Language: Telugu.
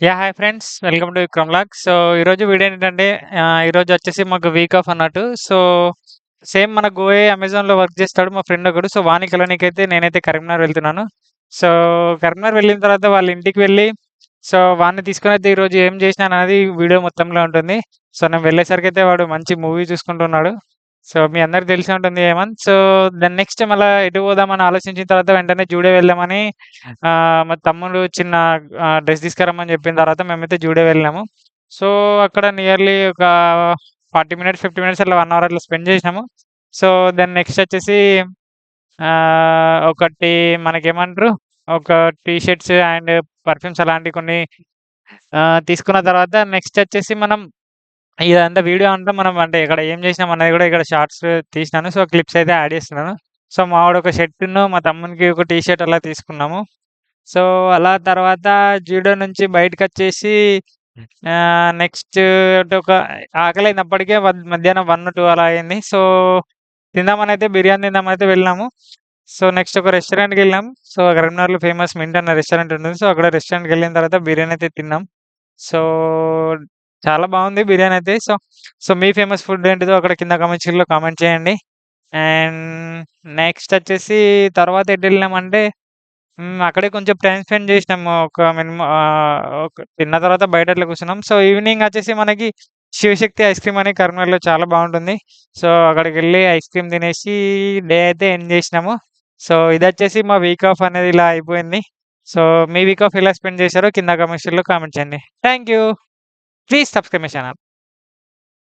Hi friends. Welcome to Vikram vlog. So, ఈరోజు వీడియో ఏంటంటే ఈరోజు వచ్చేసి మాకు వీక్ ఆఫ్ అన్నట్టు. సో, సేమ్ మన గోఏ అమెజాన్‌లో వర్క్ చేస్తాడు మా ఫ్రెండ్ ఒకడు. సో, వాన్ని కలవనీకైతే నేనైతే కరీంనగర్ వెళ్తున్నాను. సో, కరీంనగర్ వెళ్ళిన తర్వాత వాళ్ళ ఇంటికి వెళ్ళి, సో, వాడిని తీసుకొనైతే ఈరోజు ఏం చేసినాననేది వీడియో మొత్తంలో ఉంటుంది. సో, నేను వెళ్ళేసరికైతే వాడు మంచి మూవీ చూసుకుంటున్నాడు. సో, మీ అందరికి తెలిసే ఉంటుంది హేమంత్. సో, దాని నెక్స్ట్ మళ్ళా ఎటు పోదామని ఆలోచించిన తర్వాత వెంటనే జూడియో వెళ్దామని మా తమ్ముడు చిన్న డ్రెస్ తీసుకురమ్మని చెప్పిన తర్వాత మేమైతే జూడియో వెళ్ళాము. సో, అక్కడ నియర్లీ ఒక 40 మినిట్స్, 50 మినిట్స్ అట్లా 1 అవర్ అట్లా స్పెండ్ చేసినాము. సో, దాని నెక్స్ట్ వచ్చేసి ఒకటి మనకేమంటారు, ఒక టీ షర్ట్స్ అండ్ పర్ఫ్యూమ్స్ అలాంటివి కొన్ని తీసుకున్న తర్వాత నెక్స్ట్ వచ్చేసి మనం ఇదంతా వీడియో అంతా మనం అంటే ఇక్కడ ఏం చేసినాం అనేది కూడా ఇక్కడ షార్ట్స్ తీసినాను. సో, క్లిప్స్ అయితే యాడ్ చేస్తున్నాను. సో, మావాడు ఒక షర్టును, మా తమ్మునికి ఒక టీ షర్ట్ అలా తీసుకున్నాము. సో, అలా తర్వాత జూడో నుంచి బయటకొచ్చేసి నెక్స్ట్ అంటే ఒక ఆకలైంది అప్పటికే మధ్యాహ్నం 1, 2 అలా అయింది. సో, తిందామనైతే బిర్యానీ తిందామనైతే వెళ్ళాము. సో, నెక్స్ట్ ఒక రెస్టారెంట్‌కెళ్ళాం. సో, కరీంనగర్‌లో ఫేమస్ మింట్ అనే రెస్టారెంట్ ఉంటుంది. సో, అక్కడ రెస్టారెంట్‌కెళ్ళిన తర్వాత బిర్యానీ అయితే తిన్నాం. సో, చాలా బావుంది బిర్యానీ అయితే. సో, సో, మీ ఫేమస్ ఫుడ్ ఏంటిదో అక్కడ కింద కామెంట్ సెక్షన్‌లో కామెంట్ చేయండి. అండ్ నెక్స్ట్ వచ్చేసి తర్వాత ఎటెళ్ళామంటే అక్కడే కొంచెం టైమ్ స్పెండ్ చేసినాము. ఒక ఒక తిన్న తర్వాత బయట అట్లా కూర్చున్నాం. సో, ఈవినింగ్ వచ్చేసి మనకి శివశక్తి ఐస్ క్రీమ్ అని కరీంనగర్‌లో చాలా బావుంటుంది. సో, అక్కడికెళ్ళి ఐస్ క్రీమ్ తినేసి డే అయితే ఎండ్ చేసినాము. సో, ఇదొచ్చేసి మా వీక్ ఆఫ్ అనేది ఇలా అయిపోయింది. సో, మీ వీక్ ఆఫ్ ఎలా స్పెండ్ చేశారో కింద కామెంట్ సెక్షన్‌లో కామెంట్ చేయండి. Thank you. Please subscribe my channel.